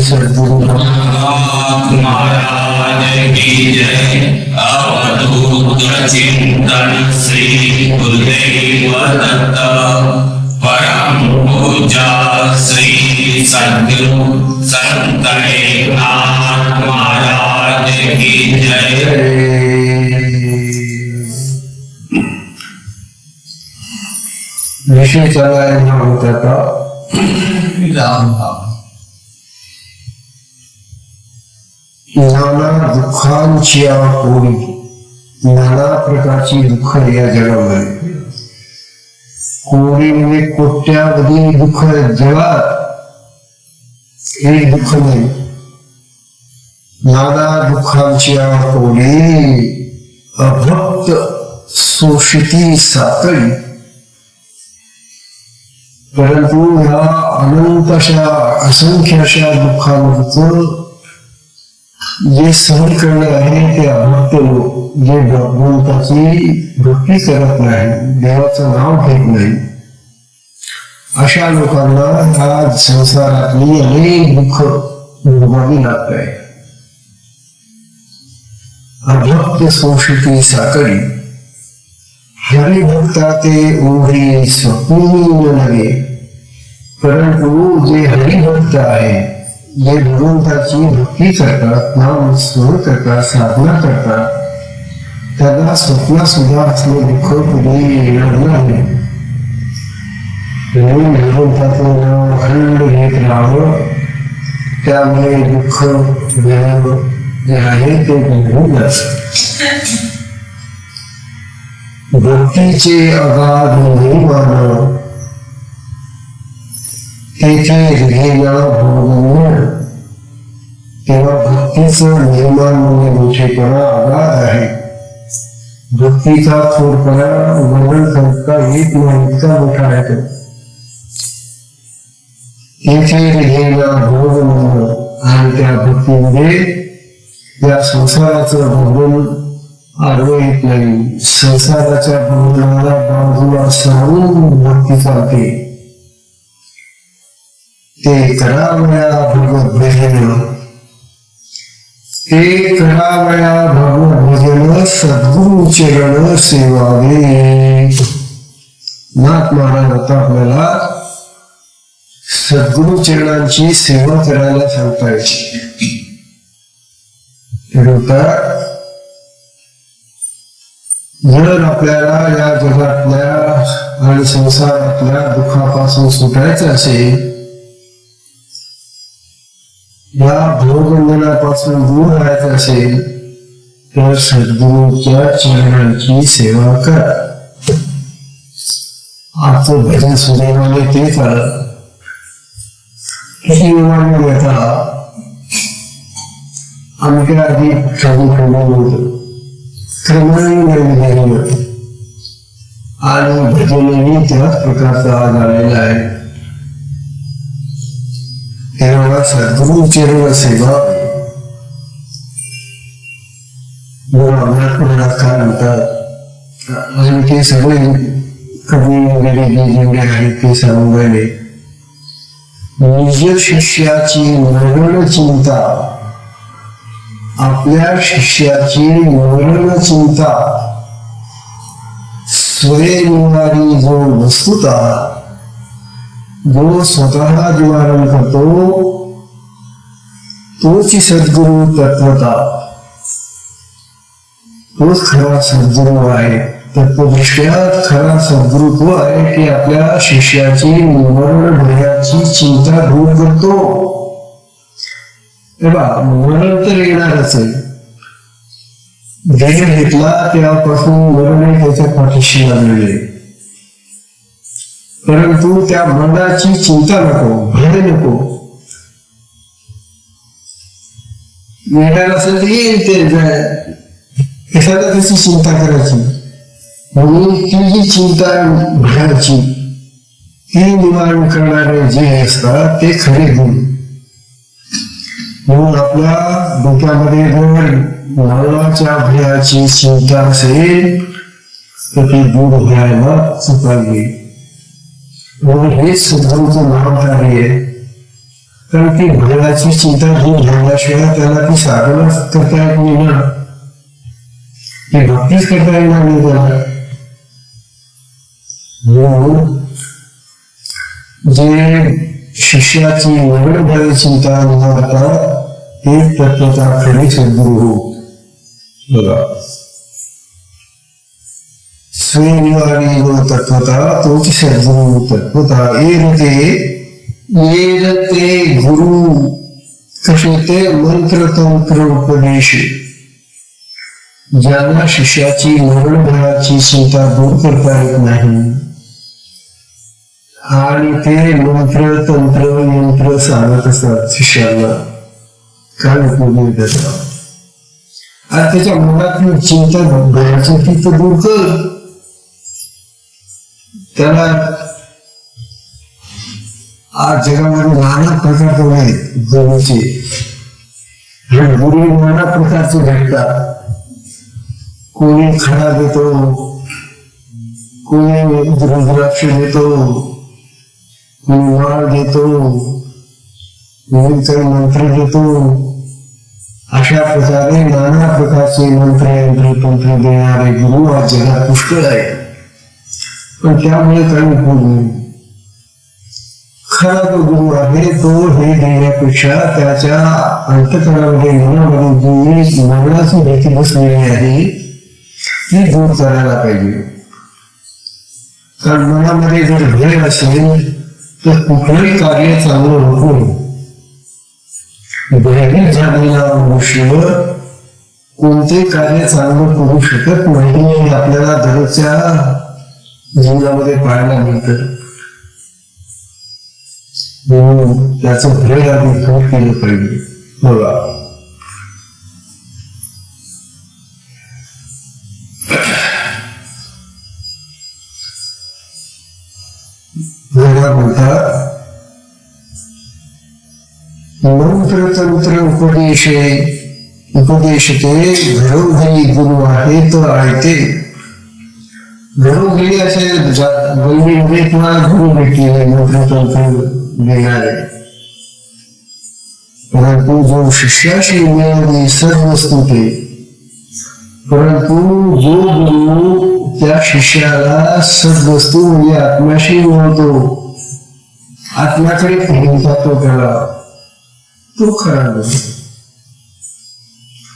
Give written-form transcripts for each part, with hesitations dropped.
सद्गुरु महाराज की जय। अवधूत चिंतन श्री गुरुदेव दत्त परम पूज्य श्री सद्गुरु संत एकनाथ महाराज की जय। विषय चला है होता था राम भाव नाना दुःखांची ओढी, नाना प्रकारची दुःख या जगामध्ये कोणी म्हणजे कोट्यावधी दुःख जगात हे दुःख नाही, नाना दुःखांची ओढी अभक्त शोषिती साखळी। परंतु ह्या अनंतशा असंख्याशा दुःखांचं जे सहन करणे आहे ते अभक्त लोक, जे भगवंताची भक्ती करत नाही, देवाचं नाव घेत नाही, अशा लोकांना ह्या संसारातली अनेक दुःख भोगावी लागत आहे। अभक्त शोषिती साखळी हरिभक्ता ते ओढी स्वप्नी नव्हे। परंतु जे हरिभक्त आहे, जे भगवंताची भक्ती करतात, नाम स्मरण करतात, साधना करतात, त्यांना स्वप्न सुद्धा असले दुःख कधी येणार नाही। म्हणून भगवंताचं नाव अखंड घेत राहावं, त्यामुळे दुःख जे आहे ते निघून जातं। भक्तीचे अगाध महिमान तेथे हृदयाला भोगवणं, तेव्हा भक्तीचं महिमान म्हणजे मोठेपणा अगाध आहे। भक्तीचा थोरपणा वर्णन करता येत नाही, इतका मोठा आहे तो। तेथे हृदयाला भोगवणं आणि त्या भक्तीमध्ये या संसाराचं बंधन आडवं येत नाही, संसाराच्या बंधनाला बाजूला सारून भक्ती चालते। ते करावया भगवत भजन, ते करावया भगवत भजन, सद्गुरु चरण सेवावे। नाथ महाराज आता आपल्याला सद्गुरु चरणांची सेवा करायला सांगतायत। जर आपल्याला या जगातल्या आणि संसारातल्या दुःखापासून सुटायचं असेल, या भोगबंधनापासून दूर राहायचं असेल, तर सद्गुरूच्या चरणांची सेवा करा। आजचं भजन सुदैवाने तेच आलं। किती विमाने येता आमच्या आधी क्रमक्रमाने होतं, क्रमाने आणि भजनही त्याच प्रकारचा आज आलेला आहे। तेव्हा सद्गुरु चरण सेवा काय म्हणतात, आणि ते सगळे कवी वगैरे जेवढे आहेत ते सांगून राहिले, निज शिष्याची मरण चिंता, आपल्या शिष्याची मरण चिंता, स्वयंनिवारी जो वस्तुता, जो स्वतः निवारण करतो, तोच सद्गुरु तत्वता, तोच खरा सद्गुरु आहे। तत्वदृष्ट्या खरा सद्गुरु तो आहे की आपल्या शिष्याची मरण भयाची चिंता दूर करतो। मरण तर येणारच आहे, देह घेतला तेव्हापासून मरण त्याच्या पाठीशी लागलेले, परंतु त्या मरणाची चिंता नको, भय नको। येणार असेल येईल ते, एखाद्या त्याची चिंता करायची, म्हणून ती जी चिंता भयाची ती निवारण करणारे जे असतात ते खरे गुरु। म्हणून आपल्या डोक्यामध्ये जर मरणाच्या भयाची चिंता असेल तर ती दूर व्हायला पाहिजे. म्हणून हेच सद्गुरूचं महाकार्य आहे. कारण ती भयाची चिंता दूर झाल्याशिवाय त्याला ती साधना करता येत नाही ना, ती भक्तीच करता येणार नाही त्याला. म्हणून जे शिष्याची निवडभरी चिंता निवडतात ते तत्वता खरे सद्गुरु. बघा, स्वनिवारी व तत्वता तोच सद्गुरु तत्वता. येरते गुरु कसे ते मंत्र तंत्र उपदेश. ज्यांना शिष्याची निवडभराची चिंता दूर करता येत नाही आणि ते मंत्र तंत्र यंत्र सांगत असतात शिष्याला, काय उपयोग त्याचा. आणि त्याच्या मनातली चिंता भयाची ती तर दूर कर. त्याला आज जगामध्ये नाना प्रकार आहेत गुरुचे. गुरु नाना प्रकारचे भेटतात. कोणी खडा देतो, कोणी रुद्राक्ष देतो, कोणी माळ देतो, कोणी काही मंत्र देतो. अशा प्रकारे नाना प्रकारचे मंत्र यंत्र तंत्र देणारे गुरु आज जगात पुष्कळ आहे. पण त्यामुळे काही उपयोग नाही. खरा जो गुरु आहे तो हे देण्यापेक्षा त्याच्या अंतकरणामध्ये मनामध्ये जी मरणाची भीती बसलेली आहे ती दूर करायला पाहिजे. कारण मनामध्ये जर भय असेल तर कुठलंही कार्य चांगलं होत नाही. भयभीत झालेला मनुष्य कोणते कार्य चांगलं करू शकत नाही. आपल्याला दररोजच्या जीवनामध्ये पाहायला मिळतं. म्हणून त्याचं भय आम्ही दूर केलं पाहिजे. बघा, म्हणतात मंत्र तंत्र उपदेशते घरोघरी गुरु आहेत आयते. घरोघरी असे गल्लीमध्ये तुम्हाला गुरु भेटले मंत्र तंत्र देणारे. परंतु जो शिष्याशी मिळाली सर्व वस्तू ते, परंतु जो गुरु त्या शिष्याला सद्वस्तू म्हणजे आत्म्याशी मिळवतो, आत्म्याकडे घेऊन जातो त्याला, तो खरा गुरु.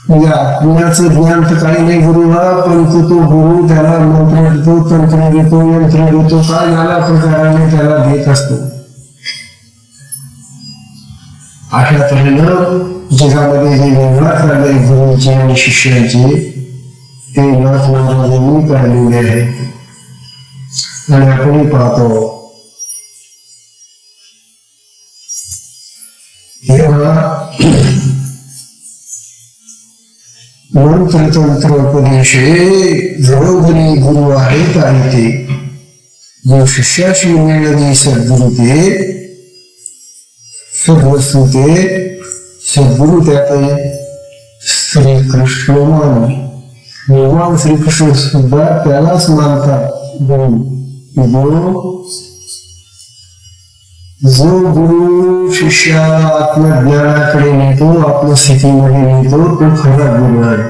म्हणजे आत्म्याचं ज्ञान तर काही नाही गुरुला, परंतु तो गुरु त्याला मंत्र देतो, तंत्र देतो, यंत्र देतो, काय नाना प्रकाराने त्याला देत असतो. अशा तऱ्हेनं जगामध्ये जे व्यवहार झाले गुरुचे आणि शिष्याचे ते नाथ महाराजांनी काढलेले आहेत. आणि आपण पाहतो मंत्र तंत्र उपदेशे घरोघरी गुरु आहेत आणि ते जो शिष्याशी मिळणारी सद्गुरु ते सद्वस्तू ते सद्गुरु त्यात श्रीकृष्ण मान. भगवान श्रीकृष्ण सुद्धा त्यालाच मानतात गुरु. जो गुरु शिष्याला आत्मज्ञानाकडे नेतो, आत्मस्थितीमध्ये नेतो, तो खरा गुरु आहे.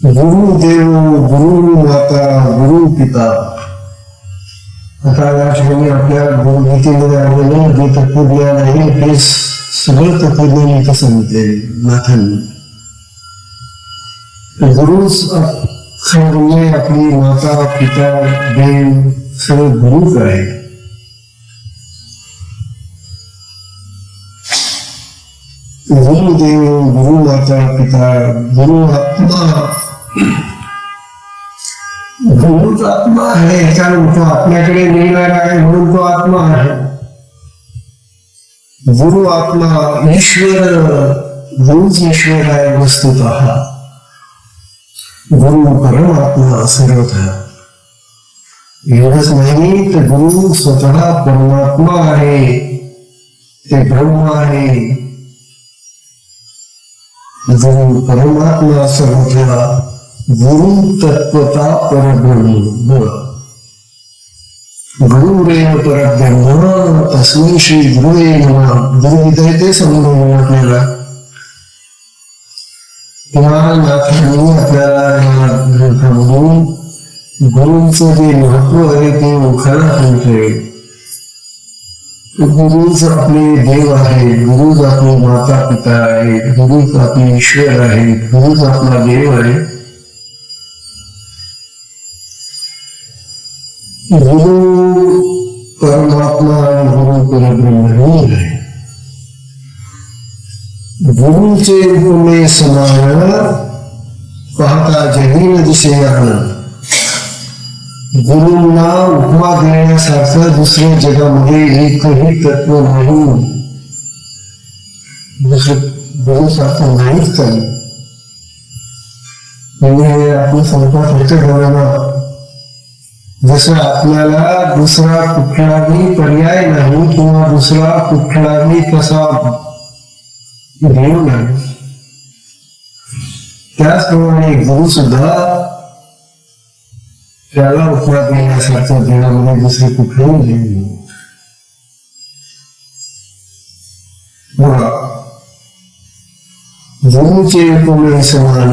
गुरु देव, गुरु माता, गुरु पिता. आता या ठिकाणी आपल्या गुरुगीतेमध्ये आलेलं जे तत्वज्ञान आहे ते सगळं तत्वज्ञान इथं सांगितले नाथांनी. गुरुच म्हणजे आपली माता, पिता, देव सगळं गुरुच आहे. गुरुदेव, गुरु माता, पिता, गुरु आत्मा. गुरुच आत्मा आहे, कारण तो आपल्याकडे मिळणारा आहे म्हणून तो आत्मा आहे. गुरु आत्मा, ईश्वर, गुरुच ईश्वर आहे वस्तुतः. गुरु परमात्मा सर्वतः. एवढंच नाही तर गुरु स्वतः परमात्मा आहे. ते ब्रह्म आहे. गुरु परमात्मा असं म्हटला. गुरु तत्वता परब्रह्म. गुरुरेव परब्रह्म तस्मै श्री गुरुवे नमः. गुरुविद्या ते समजून आपल्याला नाथांनी आपल्याला या ग्रंथामधून गुरूंचं जे महत्व आहे ते ओळखायला सांगितले. गुरुच आपले देव आहे, गुरुच आपले माता पिता आहे, गुरुच आपले ईश्वर आहे, गुरुच आपला देव आहे. गुरु परमात्मा आणि गुरु परब्रह्म आहे. गुरुचे उपमे समान पाहता जगीन दिसे आनंद. गुरूंना उपमा देण्यासारखं दुसऱ्या जगामध्ये एकही तत्व नाही. गुरुसारखं नाहीच काही. म्हणजे आपण सांगतात होते बघा, जसं आपल्याला दुसरा कुठलाही पर्याय नाही किंवा दुसरा कुठलाही तसा देव नाही, त्याचप्रमाणे गुरु सुद्धा त्याला उपमा देण्यासारखं देवामध्ये दुसरे कुठलेही देव नाही. गुरुचे उपमे समान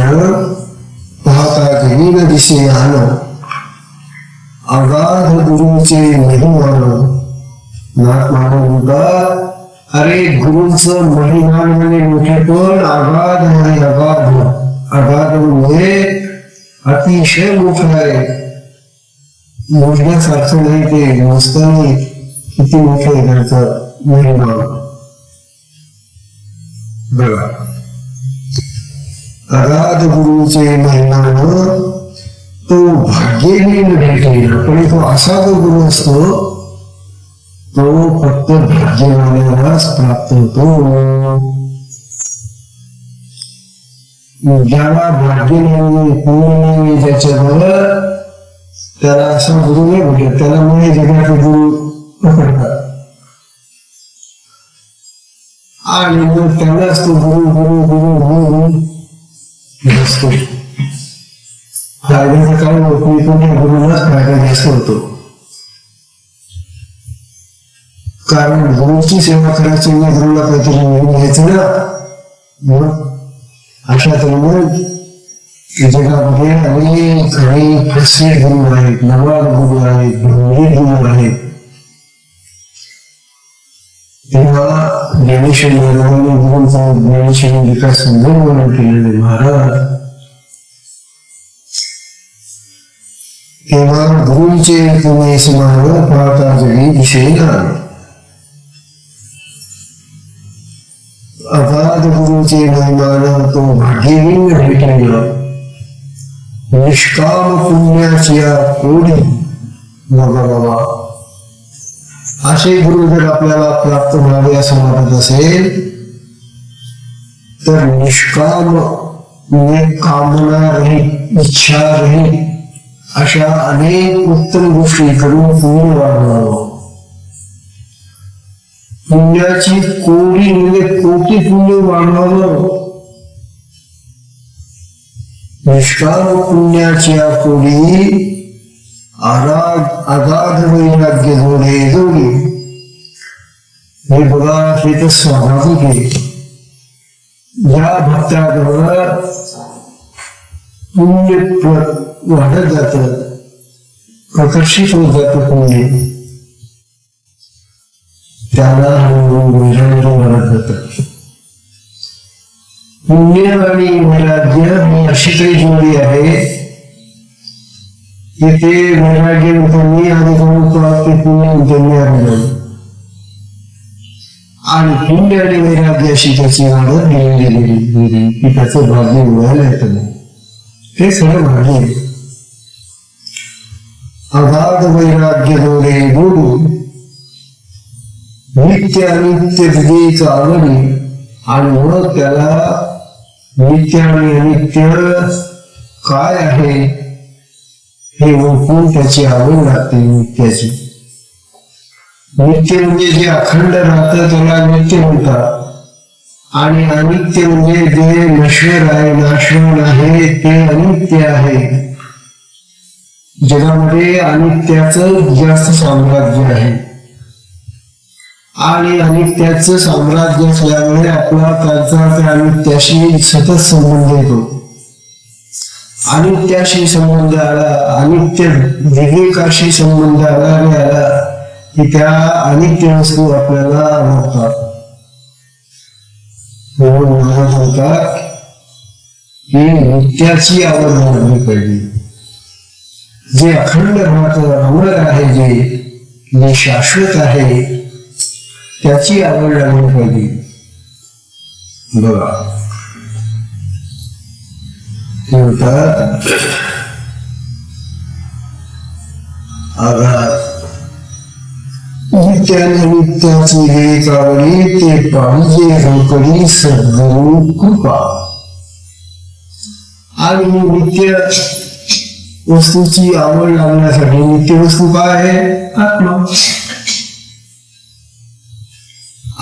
पाहता जगीन दिसे आन. अगाध गुरुचे महिमान. नाथ महाराज अरे गुरुंचं महिमान म्हणजे मोठेपण अगाध आणि अगाध. अगाध म्हणजे अतिशय मोठं आहे, मोजण्यासारखं नाही. ते मोजताना किती मोठं आहे त्यांचं महिमा बघा. अगाध गुरुचे महिमान तो भाग्यहीन भेटेल. पण तो असा जो गुरु असतो तो फक्त भाग्यवानालाच प्राप्त होतो. ज्याला भाग्य नाही, पुण्य नाही, ज्याच्यावर त्याला असा गुरु नाही भेटत. त्याला मुळे जगाचे गुरु पकडतात आणि मग त्यालाच तो गुरु गुरु गुरु गुरु असतो. फायद्याचा काय नोकरी कोणत्या गुरुलाच फायदा जास्त होतो. कारण गुरुची सेवा करायची म्हणजे गुरुला काहीतरी मिळून घ्यायचं ना. अशा तऱ्हेने जगामध्ये अनेक काही फसवे गुरु आहेत, नवाब गुरु आहेत, ब्रह्मी गुरु आहेत. तेव्हा ज्ञानेश्वर महाराजांनी गुरुंचा ज्ञानेश्वर विकास सुंदर वर्णन केलेले महाराज. तेव्हा गुरुंचे उपमे समान पाहता जगी दिसेना. अगाध गुरुचे महिमान तो भाग्यहीन भेटेल. निष्काम पुण्याची कोडी. बाबा असे गुरु जर आपल्याला प्राप्त व्हावे असं वाटत असेल तर निष्काम म्हणजे कामना रहित, इच्छा रहित अशा अनेक उत्तम गोष्टी करून पुण्य वाढवावं. पुण्याची कोटी म्हणजे कोटी पुण्य वाढवावं. निष्काम पुण्याची कोडी अगाध वैराग्य जोडे जोडी. हे बघा, हे तर स्वाभाविक आहे. या भक्ताजवळ पुण्य वाढत जात, प्रकर्षित होत जात पुण्य. त्याला वैराग्य वाढत जात. पुण्य आणि वैराग्य ही अशी काही जोडी आहे की ते वैराग्य त्यांनी आणि ते पुण्य त्यांनी आणलं आणि पुण्य आणि वैराग्य अशी त्याची वाढत गेलेली की त्याचं भाग्य उडायला येतं नाही. ते सगळं भाग्य आहे. अगाध वैराग्य जोडे जोडून नित्य अनित्य विवेक आवडी आणि मग त्याला नित्य आणि अनित्य काय आहे हे ओळखून त्याची आवड लागते नित्याची. नित्य म्हणजे जे अखंड राहतं त्याला नित्य म्हणतात, आणि अनित्य म्हणजे जे नश्वर आहे, नाशवान आहे, ते अनित्य आहे. जगामध्ये अनित्याचं जास्त साम्राज्य आहे, आणि अनित्याचं साम्राज्य असल्यामुळे आपला त्यांचा त्या अनित्याशी सतत संबंध येतो. अनित्याशी संबंध आला, अनित्य विवेकाशी संबंध आला की त्या अनित्य वस्तू आपल्याला आवडतात. म्हणतात की नित्याची आवड लागली पाहिजे. जे अखंड राहतं, अमर आहे, जे शाश्वत आहे, त्याची आवड लागली पाहिजे. बघा म्हणतात नित्यानित्याची विवेकावरी ते पाहिजे रोकडी सद्गुरु कृपा. आणि नित्य वस्तूची आवड लागण्यासाठी नित्य वस्तू काय आहे? आत्मा.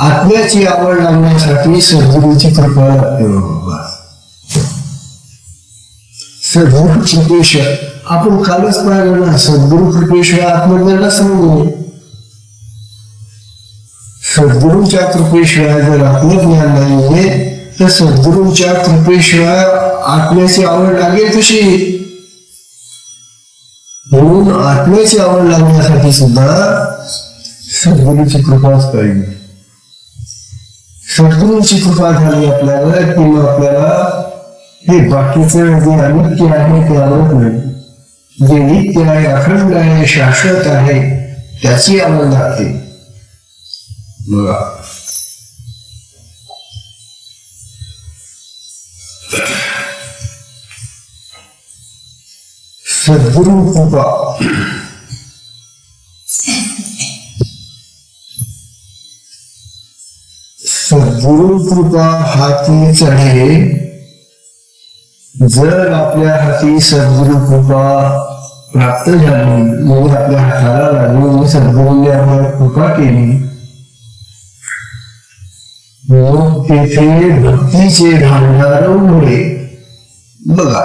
आत्म्याची आवड लागण्यासाठी सद्गुरूची कृपा लागते. सद्गुरु कृपेशिवाय आपण कालच पाहिलं ना, सद्गुरु कृपेशिवाय आत्मज्ञानाला समजून. सद्गुरूंच्या कृपेशिवाय जर आत्मज्ञान नाहीये तर सद्गुरूंच्या कृपेशिवाय आत्म्याची आवड लागेल कशी? म्हणून आत्म्याची आवड लागण्यासाठी सुद्धा सद्गुरूची कृपाच पाहिजे. सद्गुरूंची कृपा झाली आपल्याला की मग आपल्याला हे बाकीचं जे अनित्य आहे ते आवडत नाही. जे नित्य आहे, अखंड आहे, शाश्वत आहे, त्याची आवड लागते. बघा सद्गुरु कृपा. सद्गुरु कृपा हाती चढे. जर आपल्या हाती सद्गुरु कृपा प्राप्त झाली, म्हणजे आपल्या हाताला लागली, सद्गुरूंनी आपल्याला कृपा केली, मग तेथे भक्तीचे भांडार उघडे. बघा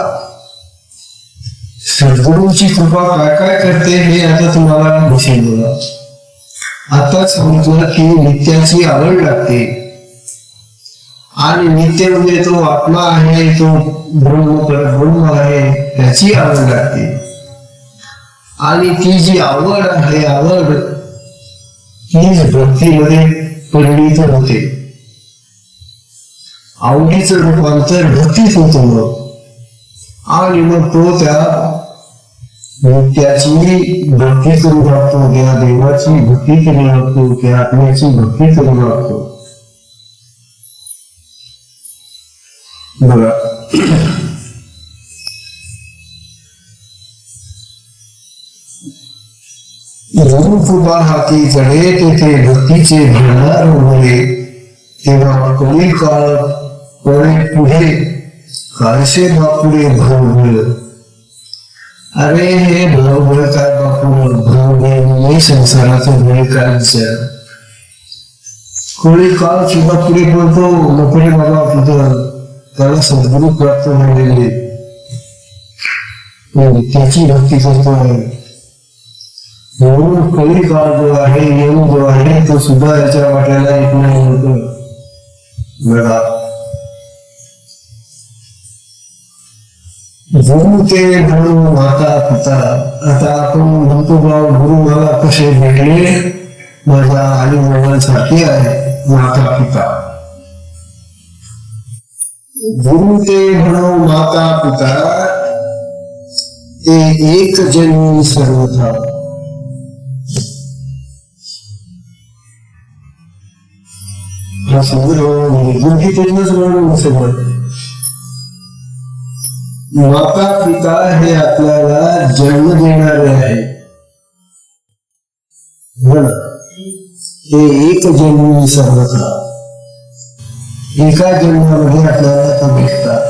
सद्गुरूंची कृपा काय काय करते हे आता तुम्हाला दिसेल. बघा आता समजलं की नित्याची आवड लागते, आणि नित्य म्हणजे तो आत्मा आहे, तो ब्रह्म आहे, त्याची आवड लागते. आणि ती जी आवड आहे, आवड ती भक्तीमध्ये परिणित होते. आवडीचं रूपांतर भक्तीत होतं मग, आणि मग तो त्या नित्याची भक्ती करू लागतो, त्या देवाची भक्ती करू लागतो, त्या आत्म्याची भक्ती करू लागतो. बघा गुरु कृपा हाती चढे तेथे भक्तीचे भांडार उघडे. तेव्हा कमी काळ पळे पुढे काळशे बापुडे भावबळ. अरे हे भावबळ काय बापुड, भावबळ संसाराचं बळ काय विचार. कोळी काळ सुद्धा पुढे पळतो, नको बाबा पुढं त्याला सद्गुरू प्राप्त झालेले, त्याची भक्ती करतोय. म्हणून कळी काळ जो आहे, यम जो आहे, तो सुद्धा याच्या वाट्याला येत नाही होत. बघा गुरु ते गुरु माता पिता. आता आपण म्हणतो भाऊ गुरु मला कसे भेटले, माझ्या आई वडिलांसारखे आहे माता पिता. गुरु ते म्हणो माता पिता, ते एक जन्मी सर्वथा. हा सगळं गुरुजीकडूनच म्हणून सगळं. माता पिता हे आपल्याला जन्म देणारे आहे, हे एक जन्मी सर्वथा. एका जन्मामध्ये आपल्याला तो भेटतात.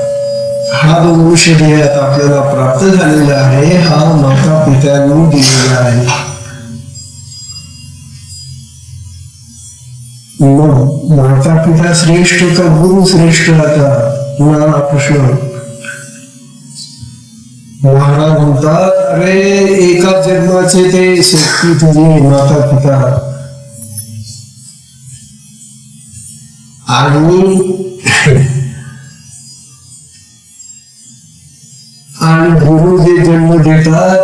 हा जो मनुष्य देह आपल्याला प्राप्त झालेला आहे, हा माता पित्यांनी दिलेला आहे. मग माता पिता श्रेष्ठ का गुरु श्रेष्ठ आता तुम्हाला प्रश्न. महाराज म्हणतात अरे एका जन्माचे ते शेती तुझे माता पिता आणि गुरु जे जन्म देतात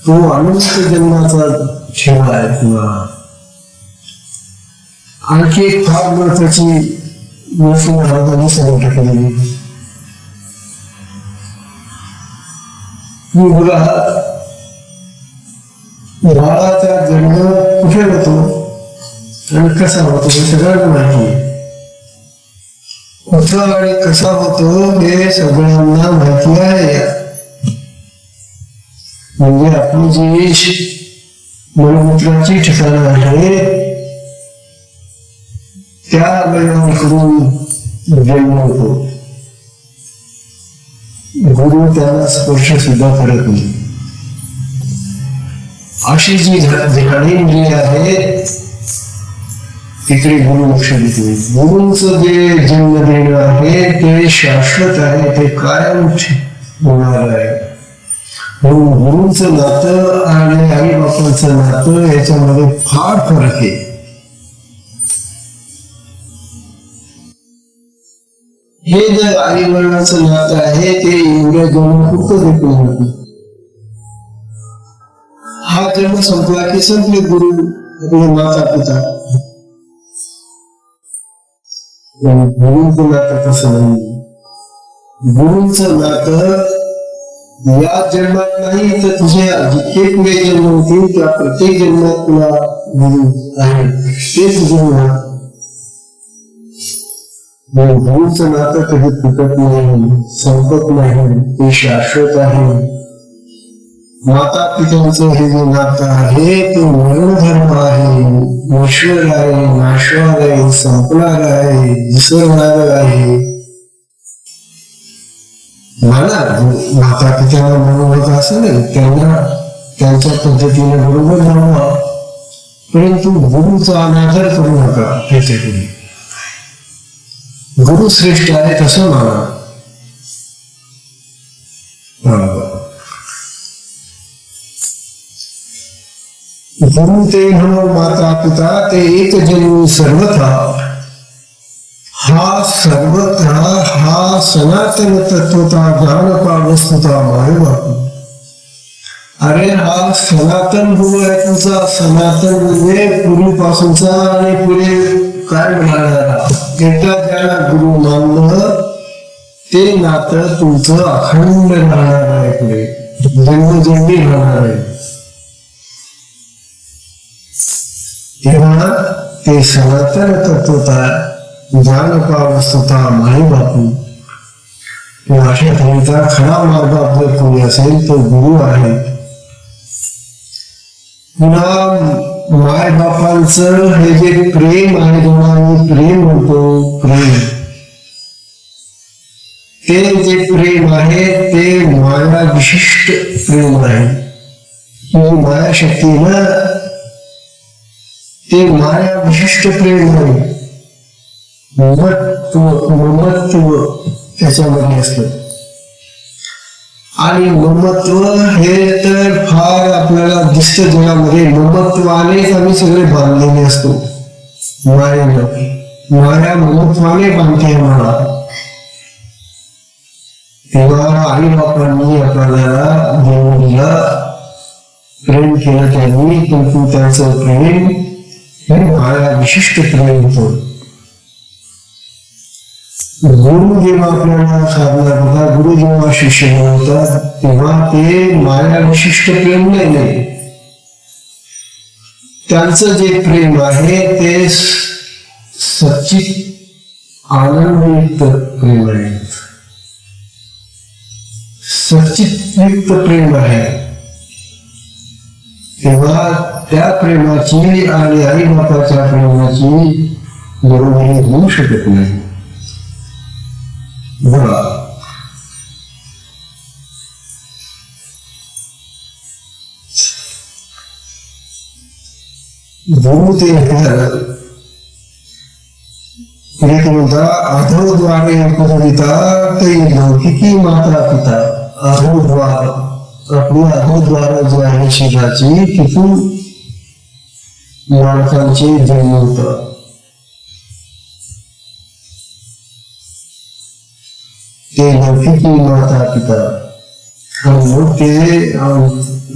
तो अनुष्ठ जन्माचा ठेवा आहे तुला. आणखी एक फार महत्वाची गोष्ट महाराजांनी सांगितली की बघा बाळाचा जन्म कुठे होतो आणि कसा होतो हे सगळ्यांना माहिती आहे. कुठला आणि कसा होतो हे सगळ्यांना माहिती आहे. म्हणजे आपली जी मलमूत्राची ठिकाणं आहे त्या अवयवांकडून जन्म होतो. गुरु त्याला स्पर्श सुद्धा करत नाही. अशी जी झाडेंद्रिय आहे तिकडे गुरु लक्ष देतो. गुरुंचं जे जन्म देणं आहे ते शाश्वत आहे, ते कायम होणार आहे. म्हणून गुरुंचं नातं आणि आई बापांचं नातं याच्यामध्ये फार फरक आहे. हे जे आई वडिलांचं नातं आहे ते एवढ्या जन्मपुरतं देखील हा जन्म संपला की संपले गुरु आपले माता पिता. गुरुंचं नातं तसं नाही. गुरुंचं नातं या जन्मात नाही तर तुझ्या जितके पुढे जन्म होतील त्या प्रत्येक जन्मात तुला गुरु आहे ते तुझं नातं. गुरुचं नातं कधी तुटत नाही, संपत नाही, ते शाश्वत आहे. माता पित्यांचं हे जे नातं आहे ते मरणधर्म आहे, नश्वर आहे, नाशवार आहे, संपणार आहे, विसरणार आहे. मला माता पित्यांना म्हणून असं नाही, त्यांना त्यांच्या पद्धतीने बरोबर म्हणा, परंतु गुरुचा अनादर करू नका. त्याच्याकडे गुरु श्रेष्ठ आहे तसं माना. गुरु ते म्हणून माता पिता ते एक जन्मी सर्वथा. हा सर्वथा हा सनातन तत्वता ज्ञानपा वस्तुता मायबापू. अरे हा सनातन गुरु आहे तुमचा. सनातन म्हणजे पूर्वीपासूनचा आणि पुढे काय म्हणाला. एकदा ज्याला गुरु मानलं ते नातं तुमचं अखंड राहणार आहे, पुढे जन्मजन्मी राहणार आहे. तेव्हा ते सनातन तत्वता ज्ञानपा वस्तुता माई बापू. अशा तऱ्हेचा खरा मार्ग जर कोणी असेल तो गुरु आहे. पुन्हा माय बापांचं हे जे प्रेम आहे, जेव्हा आम्ही प्रेम म्हणतो, प्रेम ते जे प्रेम आहे ते माया विशिष्ट प्रेम आहे. ही माया शक्ती ना, ते माया विशिष्ट प्रेम आहे. ममत्व त्याच्यामध्ये असतं. आणि ममत्व हे तर फार आपल्याला दिसतं जगामध्ये. ममत्वानेच आम्ही सगळे बांधलेले असतो. माया ममत्वाने बांधते आम्हाला. तेव्हा आई बापांनी आपल्याला देवळीला प्रेम केलं त्यांनी, परंतु त्यांचं प्रेम हे माया विशिष्ट प्रेम होतं. गुरु जेव्हा आपल्याला साधना करतात, गुरु जेव्हा शिष्य बनवतात तेव्हा ते माया विशिष्ट प्रेम नाही, त्यांचं जे प्रेम आहे ते सच्चित आनंदयुक्त प्रेम आहे, सच्चित युक्त प्रेम आहे. तेव्हा त्या प्रेमाची आणि आई बापाच्या प्रेमाची बरोबरी होऊ शकत नाही. बघा, गुरु ते पुढे म्हणता अधोद्वारे उपजविता ते लौकिकी माता पिता. अधोद्वार, आपली अधोद्वार जो आहे शरीराची, तिथून माणसांचे जन्म होतात. ते लौकिकी माता पिता. मग ते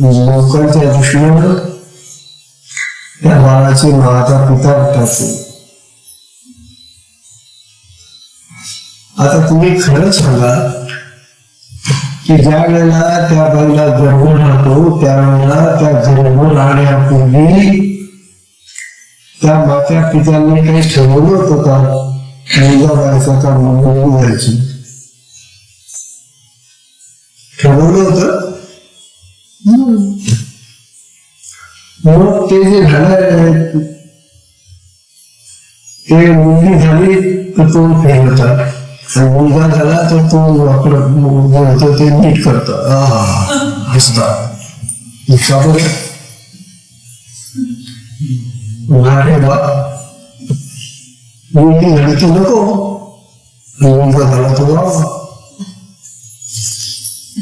लोकांच्या दृष्टीनं त्या बाळाचे माता पिता ठरतो. आता तुम्ही खरं सांगा की ज्या वेळेला त्या बाईला गर्भ राहतो त्यावेळेला त्या गर्भ राहण्यापूर्वी त्या माता पित्यांनी काही ठरवलं होतं का मुलगा व्हायचा का मुलगी व्हायची? ठरवलं होतं. मग ते जे झालं ते मुलगी झाली तर तो फेल होता, मुलगा झाला तर तो बोलतो ते नीट करतो. मुलगी झाली तर नको, मुलगा झाला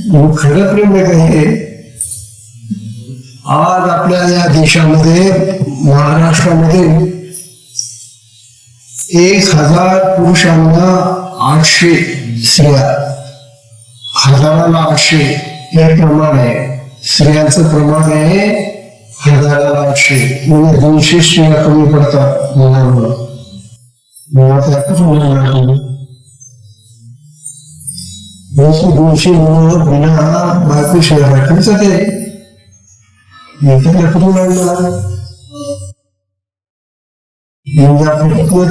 तो खरं प्रेम आहे. आज आपल्या या देशामध्ये महाराष्ट्रामध्ये 1000 पुरुषांना 800 स्त्रिया, 1000ला 800 हे प्रमाण आहे. स्त्रियांचं प्रमाण आहे 1000ला 800, म्हणजे 200 स्त्रिया कमी पडतात मुलांना. दोनशे मुलं बिना बायको शहरातून जाते. कुठून आणलं म्हणजे आपण कुठून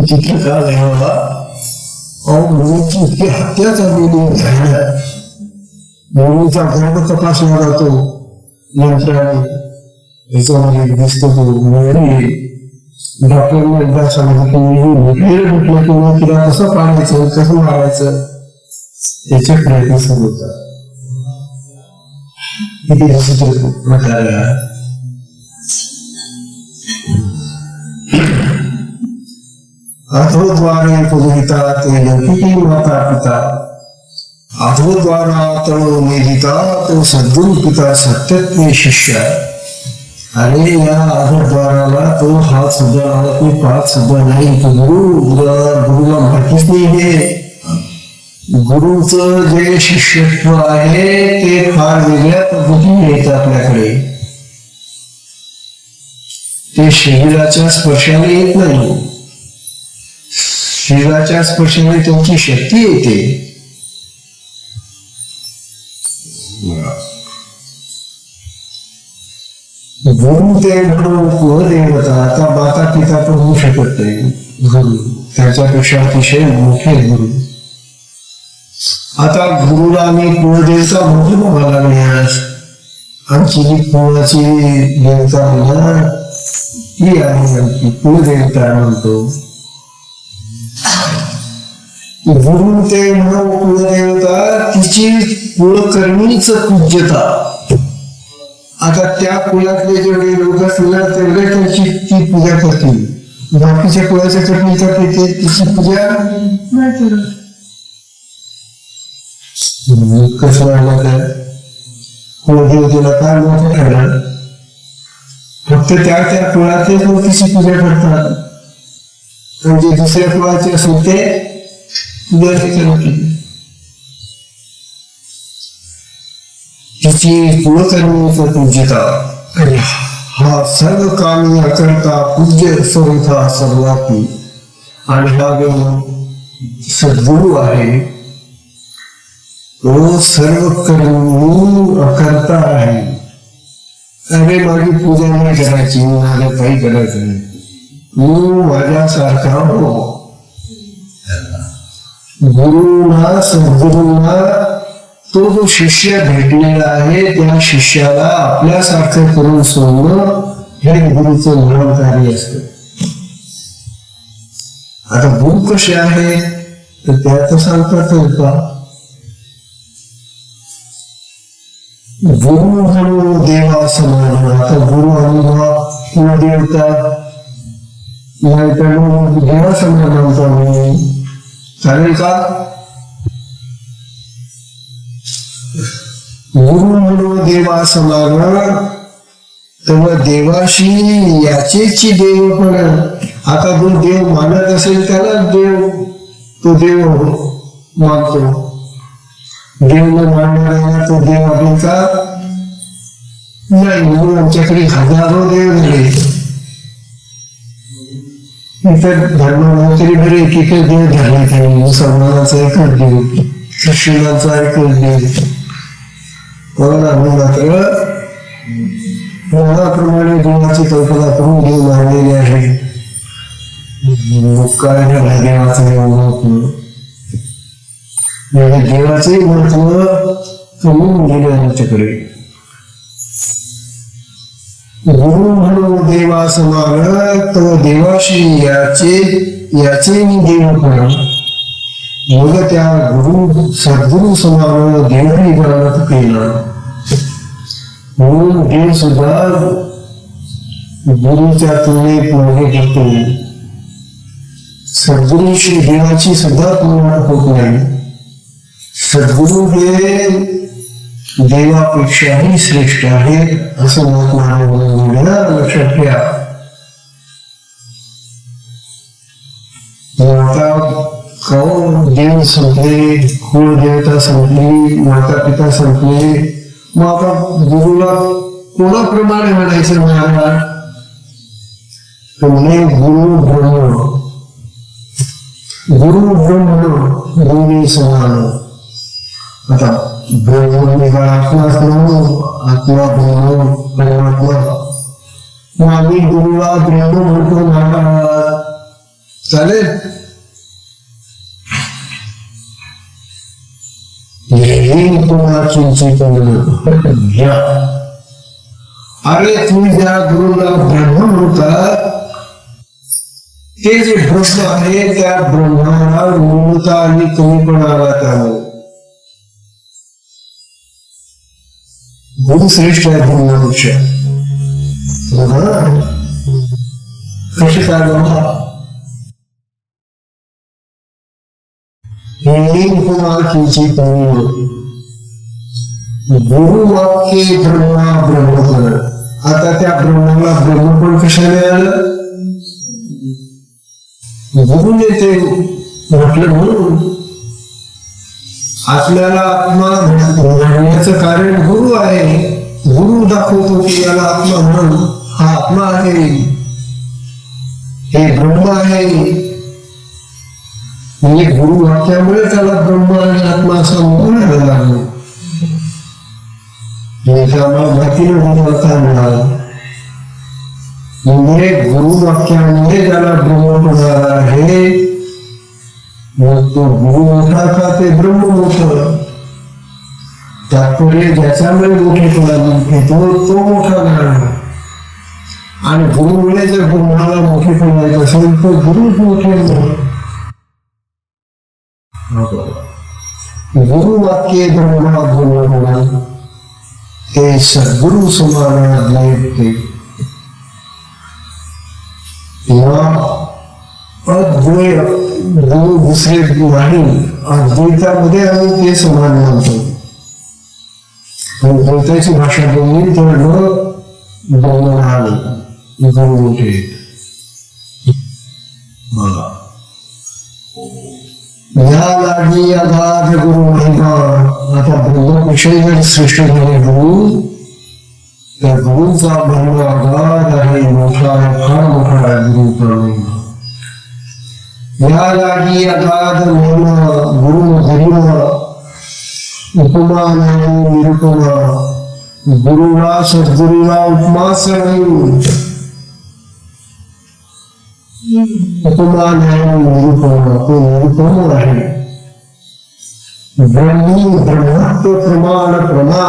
चित्रकार आहे बाबा. मुलीची इतकी हत्या झालेली झाल्या. मुलीचा गर्भ तपासला जातो यंत्राने, याच्यामध्ये दिसतो तो मुली. डॉक्टरने एकदा सांगितलं की किंवा तिला कसं पाडायचं कसं मारायचं त्याचे प्रयत्न सुरू होतात. किती विचित्र प्रकार आहे. अधोद्वारे उपजविता ते लौकिकी माता पिता. अधोद्वारा तळो मेदिता तो सद्गुरु पिता सत्यत्व शिष्य. अरे या अधोद्वाराला तो हात सुद्धा लावत नाही, पाच सुद्धा नाही. गुरुला माहितीच नाही. हे गुरुचं जे शिष्यत्व आहे ते फार वेगळ्या पद्धतीने येतं आपल्याकडे. ते शरीराच्या स्पर्शाने येत नाही. शरीराच्या स्पर्शाने त्यांची शक्ती येते. गुरु ते कुलदेवता. आता माता पिता पण होऊ शकत नाही गुरु, त्याच्यापेक्षा अतिशय मोठे गुरु. आता गुरुला आम्ही कुलदेवता म्हणतो मला नाही. आमची जी कुळाची देवता आहे ती आहे आमची कुलदेवता म्हणतो. गुरु ते म्हणून कुलदेवता, तिची कुलकर्मीच पूज्यता. आता त्या कुळातले जेवढे लोक असतील तेवढे त्यांची ती पूजा करतील. बाकीच्या कुळाच्या चटणीचा ते तिची पूजा नाही करत. कसं वाटलं तर कुलदेवतेला काय मोठं ठरलं. फक्त त्या कुळातले लोक तिची पूजा करतात. म्हणजे दुसऱ्या कुळाचे असेल ते पूजा करतील. तिची कुलकर्मीच पूज्यता. हा सर्व कामी अकर्ता पूज्य स्वरूपा सर्वाती. आणि हा जो सद्गुरु आहे तो सर्व कर्मी अकर्ता आहे. अरे माझी पूजा नाही करायची, माझ्या काही करायचं नाही, तू माझ्यासारखा हो. गुरुना सद्गुरूंना तो जो शिष्य भेटलेला आहे त्या शिष्याला आपल्यासारखं करून सोडणं हे गुरुचं महान कार्य असतं. आता गुरु कसे आहे तर त्याचं सांगतात का? गुरु हळू देवा समान. आता गुरु अनुभव किंवा देवता देवा समान म्हणतो मी, चालेल का? गुरु म्हणून देवा समान तेव्हा देवाशी याचेची देव पण. आता जो देव मानत असेल त्याला देव, तो देव मानतो. देव न मानणाऱ्याला तो देव आहे का? नाही. म्हणून आमच्याकडे हजारो देव झाले. इतर धर्म तरी बरे एकेकच देव धरले त्यांनी. मुसलमानाचा एकच देव, ख्रिश्चनांचा एकच देव. पण आम्ही मात्र प्रमाणे देवाची कल्पना करून देव मानलेले आहे. काय झाला देवाचं महत्व, देवाचे महत्व कमी गेले आमच्याकडे. गुरु म्हणून देवा समान तो देवाशी याचे मी देवपण. मग त्या गुरु सद्गुरु समान देवही जाणत केला. म्हणून देव सुद्धा गुरुच्या तुलनेत मागे घेतो. सद्गुरूशी देवाची सुद्धा तुलना होत नाही. सद्गुरु हे देवापेक्षाही श्रेष्ठ आहे असं महात्मा लक्षात घ्या. आता देव संपले, कुळ देवता संपली, माता पिता संपले. मग आता गुरुला कोणाप्रमाणे म्हणायचं महाराज? म्हणजे गुरु ब्रह्म, गुरु ब्रह्म गुरु समान. आता ब्रह्म आत्माच म्हणून आत्मा ब्रह्म परमात्मा. मग आम्ही गुरुला ब्रह्म म्हणतो महाराज, चालेल? अरे तुम्ही ज्या गुरुला ब्रह्म म्हणतात ते जे ब्रह्म आहे त्या ब्रह्माला मूलता आणि कमीपणा आला. त्यामुळे गुरु श्रेष्ठ आहे ब्रह्मापेक्षा. कसे काय बघा, गुरु वाक्य ब्रह्मा ब्रह्मपण. आता त्या ब्रह्माला ब्रह्मपण कशाने आलं? गुरुने ते म्हटलं म्हणून. आपल्याला आत्मा म्हणण्याचं कारण गुरु आहे. गुरु दाखवतो की याला आत्मा म्हणून. हा आत्मा आहे, हे ब्रह्म आहे. म्हणजे गुरु वाक्यामुळे त्याला ब्रह्म आणि आत्मा असं म्हणायला लागलं. माहितीने मिळाला. म्हणजे गुरु वाक्यामुळे त्याला ब्रह्म मिळाला आहे. मग तो गुरु मोठा का ते ब्रह्म मोठं? त्यापुढे ज्याच्यामुळे मोठेपणा येतो तो मोठा झाला. आणि गुरुमुळे जर ब्रह्माला मोठेपणा येत असेल तर गुरुच मोठे. गुरु वाक्य ब्रह्मा ब्रह्म ते सद्गुरु समान ते. गुरु दुसरे नाही. अद्वैतामध्ये आम्ही ते समान मानतो. द्वैताची भाषा बोलली तर ब्रह्म गुरु मोठे. या लागी अगाध गुरु महिमा. आता ब्रह्मविषयी जर श्रेष्ठ झाले गुरु तर गुरुचा महिमा अगाध आहे, मोठा आहे, फार मोठा आहे गुरुचा महिमा. या लागी अगाध महिमा गुरु महिमा. उपमा नाही निरुपमा. गुरुला सद्गुरुला उपमाच नाही. उपमा नाही निरुपमा. तो निरुपम आहे. ब्रह्मी ब्रह्मत्व प्रमाण प्रमा.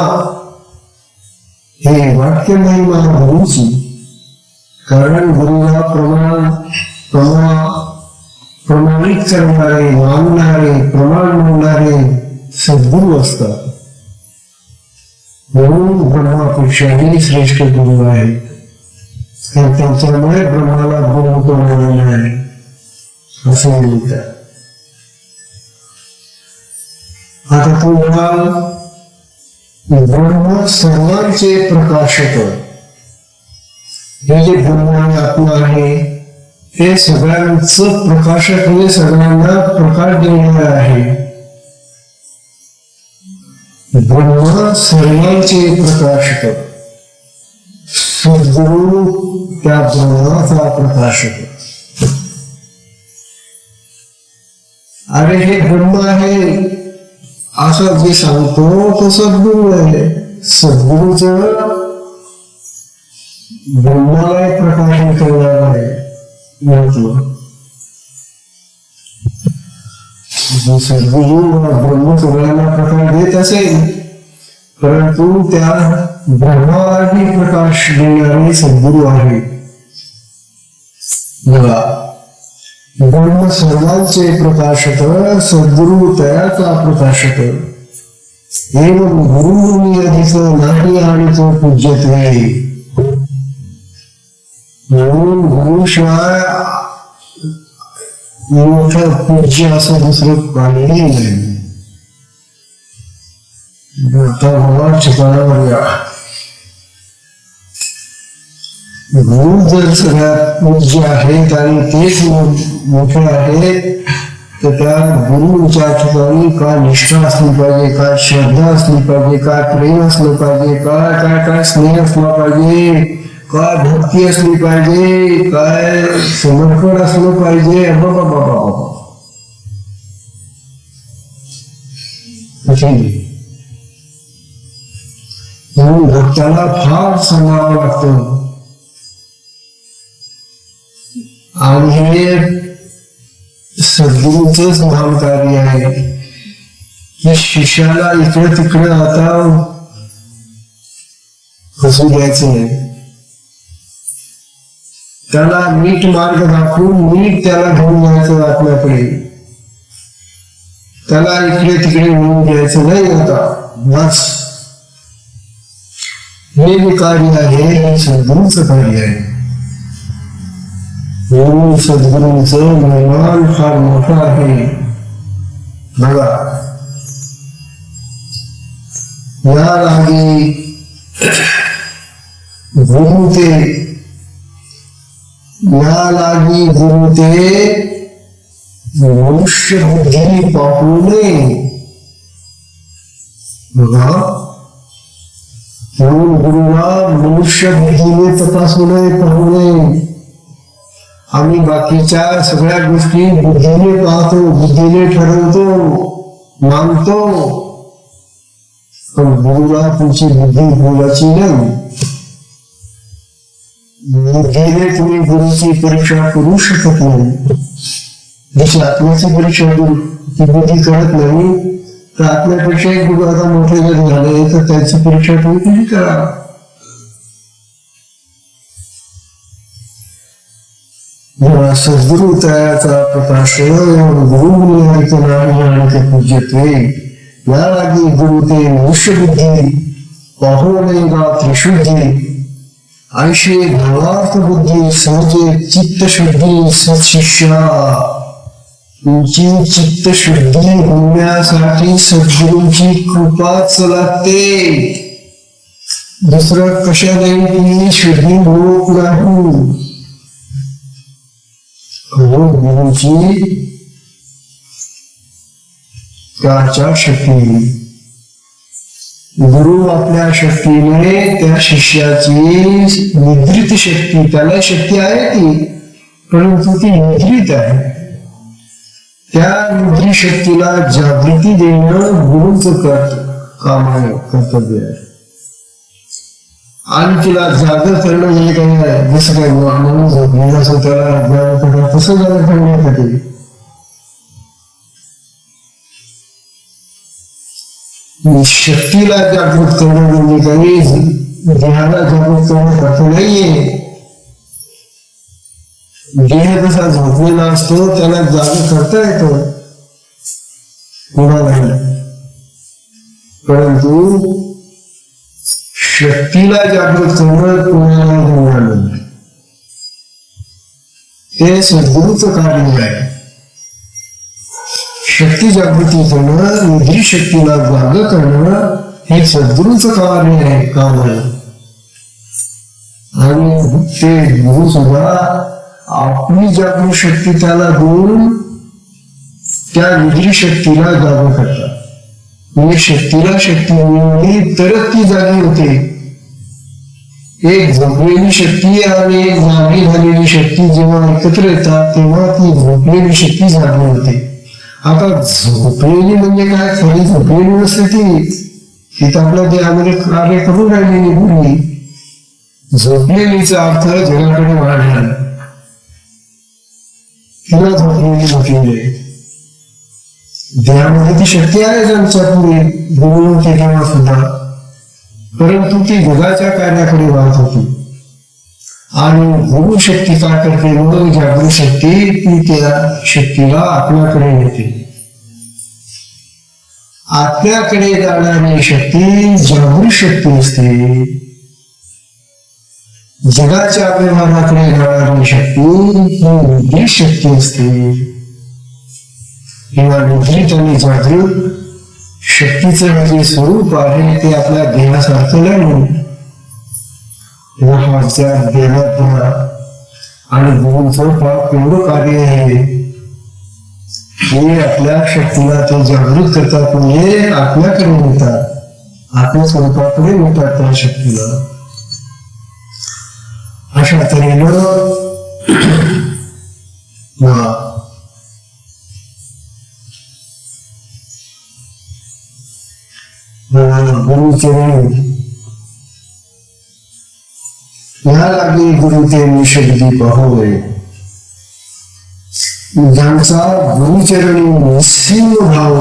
हे वाक्य महिमा गुरुची. कारण गुरुला प्रमाण प्रमा प्रमाणित करणारे, मानणारे, प्रमाण मानणारे सद्गुरू असतात. म्हणून ब्रह्मापेक्षाही श्रेष्ठ गुरु आहेत. त्यांच्यामुळे ब्रह्माला गुरु बनवलेले आहे असे म्हणतात. आता तू म्हणाल ब्रह्म सर्वांचे प्रकाशक. हे जे ब्रह्म आत्मा आहे हे सगळ्यांचं प्रकाशक, म्हणजे सगळ्यांना प्रकाश देणारे आहे. ब्रह्म सर्वांचे प्रकाशक, सद्गुरु त्या ब्रह्माचा प्रकाशक. अरे हे ब्रह्म आहे असं जे सांगतो तो सद्गुरु आहे. सद्गुरूच ब्रह्माला प्रकाशन करणार आहे. सद्गुरु ब्रह्म सगळ्यांना प्रकाश देत असेल, परंतु त्या ब्रह्मालाही प्रकाश देणारे सद्गुरु आहे. बघा, ब्रह्म सर्वांचे प्रकाशक, सद्गुरु तयाचा प्रकाशक. एवं गुरु अधिक नाही आणि तो पूज्यते. म्हणून गुरुशिवाय मोठं पूज्य असं दुसरं काहीही नाही. आता मला ठिकाणावर या. गुरु जर सगळ्यात पूज्य आहेत आणि तेच मोठे आहेत, तर त्या गुरुच्या ठिकाणी काय निष्ठा असली पाहिजे, काय श्रद्धा असली पाहिजे, काय प्रेम असलं पाहिजे, काय काय काय स्नेह असला पाहिजे, काय भक्ती असली पाहिजे, काय समर्पण असलं पाहिजे. बाबा म्हणून भक्ताला फार सांगावं लागतं. आणि हे सद्गुरूचंच महान कार्य आहे की शिष्याला इकडे तिकडे आता फसू द्यायचं नाही. त्याला नीट मार्ग दाखवून नीट त्याला घेऊन जायचं आपल्याकडे. त्याला इकडे तिकडे होऊन द्यायचं नाही. आता बस हे जे कार्य आहे हे सद्गुरूचं कार्य आहे. म्हणून सद्गुरूंचं महिमान फार मोठं आहे. बघा, या लागी गुरु ते मनुष्य बुद्धी पाहू नये. बघा, म्हणून गुरुला मनुष्य बुद्धीने तपासू नये, पाहू नये. आम्ही बाकीच्या सगळ्या गोष्टी बुद्धीने पाहतो, बुद्धीने ठरवतो, मानतो. पण गुरुला तुमची बुद्धी बोलायची नाही. बुद्धीने तुम्ही गुरुची परीक्षा करू शकत नाही. जशी आत्म्याची परीक्षा ती बुद्धी करत नाही, तर आत्म्यापेक्षा गुरु आता मोठे जर झाले तर त्याची परीक्षा तुम्ही कशी करा. सद्गुरु तयाचा प्रकाश गुरु आणि ते पूज्यत्वे. या लागी गुरु ते मनुष्य बुद्धी पाहू नये गा त्रिशुद्धी. ऐशी भावार्थ बुद्धी सहजे चित्तशुद्धी सत्शिष्या. तुमची चित्तशुद्धी होण्यासाठी सद्गुरूंची कृपाच लागते. दुसरं कशाने तुम्ही शुद्धी होत नाही. गुरुची त्याच्या शक्ती. गुरु आपल्या शक्तीने त्या शिष्याची निद्रित शक्ती, त्याला शक्ती आहे ती, परंतु ती निद्रित आहे. त्या निद्रित शक्तीला जागृती देणं गुरुचं काम आहे, कर्तव्य आहे. आणि तिला जागर करणं म्हणजे काय आहे, जसं काय माणूस झोपलेला असं त्याला जागर करणं, तसं जागर करण्यासाठी शक्तीला जागृत करणं म्हणजे काही देहाला जागृत करणं करतो नाहीये. देह कसा झोपलेला असतो त्याला जाग करता येतो कोणाला, परंतु शक्तीला जागृत करणं कोणाला जमणार नाही. ते सद्गुरूचं कार्य आहे. शक्ती जागृती करणं, निद्री शक्तीला जाग करणं हे सद्गुरूचं कार्य आहे, काम आहे. आणि ते गुरु सुद्धा आपली जागृत शक्ती त्याला देऊन त्या निद्री शक्तीला जाग करतात. म्हणजे शक्तीला शक्ती मिळवली तरच ती जागी होते. एक झोपलेली शक्ती आणि एक जागी झालेली शक्ती जेव्हा एकत्र येतात तेव्हा ती झोपलेली शक्ती जागी होते. आता झोपलेली म्हणजे काय, खरी झोपलेली नसते ती तर आपल्या देहामध्ये कार्य करून राहिलेली पूर्वी. झोपलेलीचा अर्थ जगाकडे वाढला, तिला झोपलेली म्हटलेली आहे. देहामध्ये ती शक्ती आहे आमच्या पुढे बोलून केल्यावर सुद्धा, परंतु ती जगाच्या कार्याकडे वाहत होती. आणि गुरु शक्ती काय करते, मग जागृत शक्ती ती त्या शक्तीला आपल्याकडे येते. आपल्याकडे जाणारी शक्ती जागृत शक्ती असते. जगाच्या व्यवहाराकडे जाणारी शक्ती ही निद्रित शक्ती असते. किंवा निद्रित आणि जागृत शक्तीचं जे स्वरूप आहे ते आपल्या देहासारखं नाही. देहात आणि गुरूंचं पाप एवढं कार्य आहे हे आपल्या शक्तीला ते जागृत करतात, म्हणजे आपल्याकडे नेतात, आपल्या स्वरूपाकडे नेतात त्या शक्तीला. अशा तऱ्हेनं गुरुचरणी या लागे गुरु ते निशब्दी पाहोय. ज्यांचा गुरुचरणी निस्सीम भाव,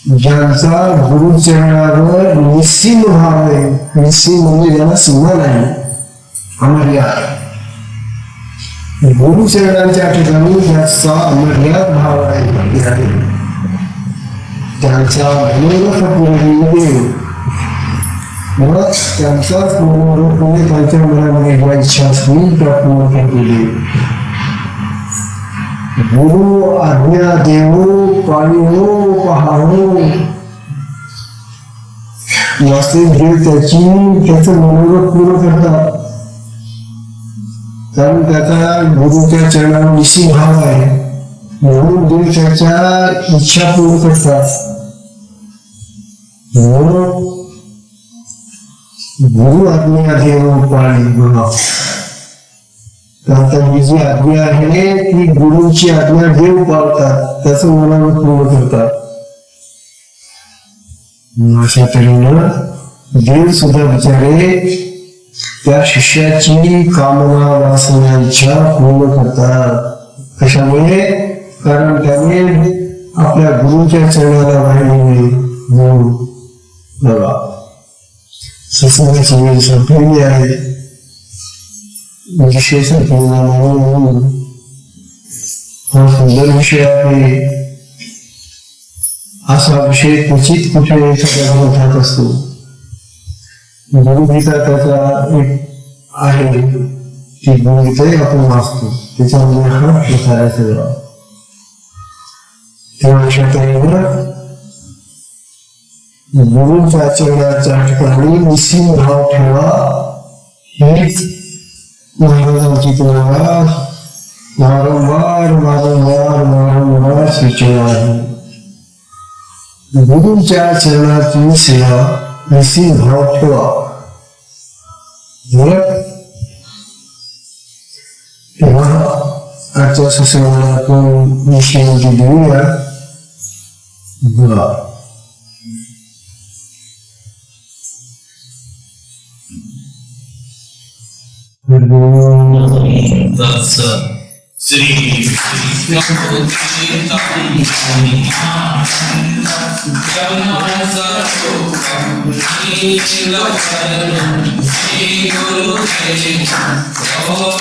ज्यांचा गुरुचरणावर निस्सीम भाव आहे, निस्सीम म्हणजे ज्यांना सीमा नाही, अमर्याद. गुरुचरणांच्या ठिकाणी ज्याचा अमर्याद भाव आहे त्यांचा मनोरथ पूर्ण, मग त्यांचाच मनोरथ म्हणजे त्यांच्या मनामध्ये ज्या इच्छा असतील त्या पूर्ण केली. गुरु आज्ञा देवो पाळिवो पहावो, वास्तविक जे त्याचं मनोरथ पूर्ण करतात, कारण त्याचा गुरुच्या चरणावर निश्चित भाव आहे, म्हणून देव त्याच्या इच्छा पूर्ण करतात. गुरु आज्ञा देव पाळी गुरु, ही जी आज्ञा आहे ती गुरुची आज्ञा देव पाळतात, त्याचं मनोरथ पूर्ण करतात. अशा तऱ्हेनं देव सुद्धा बिचारे त्या शिष्याची कामना वासना इच्छा पूर्ण करतात. कशामुळे, कारण त्याने आपल्या गुरुच्या चरणाला वाहिलेले गुरु बघा. सत्संगाची वेळ संपलेली आहे, विषय संपलेला म्हणून हा सुंदर विषय आहे. असा विषय क्वचित कुठे एखाद्या ग्रंथात असतो. गुरुगीता त्याचा एक आहे, ती गुरुगीताही आपण वाचतो, त्याच्यामध्ये हा प्रकार आहे सगळा. तेव्हा अशा तऱ्हेनं गुरुच्या चरणाच्या ठिकाणी निस्सीम भाव ठेवा, हीच महाराजांची तुम्हाला वारंवार वारंवार वारंवार सूचना आहे. गुरुच्या चरणाची सेवा निस्सीम भाव ठेवा. तेव्हा आजच्या सुसंवादात आपण विषयामध्ये देऊया. तत्सत. श्री Om